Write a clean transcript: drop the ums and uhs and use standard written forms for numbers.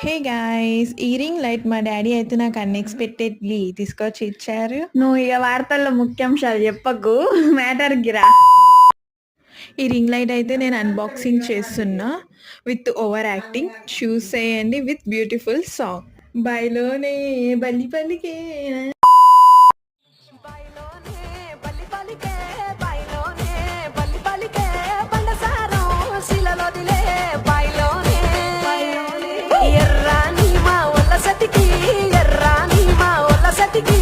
Hey guys! ఈ ring light మా daddy అయితే నాకు అన్‌ఎక్స్‌పెక్టెడ్‌లీ తీసుకొచ్చి ఇచ్చారు. నువ్వు ఇక వార్తల్లో ముఖ్యాంశాలు చెప్పకు. మ్యాటర్‌కి రా. ఈ రింగ్ లైట్ అయితే నేను అన్బాక్సింగ్ చేస్తున్నా విత్ ఓవర్ యాక్టింగ్. చూసేయండి విత్ బ్యూటిఫుల్ సాంగ్. బైలోనే బల్లి పలికే బైలోనే బల్లి పలికే బైలోనే బల్లి పలికే బండసారం శిలలొదిలే బైలోనే ఎర్రాని మా ఒల్ల సతికి ఎర్రాని మా ఒల్ల సతికి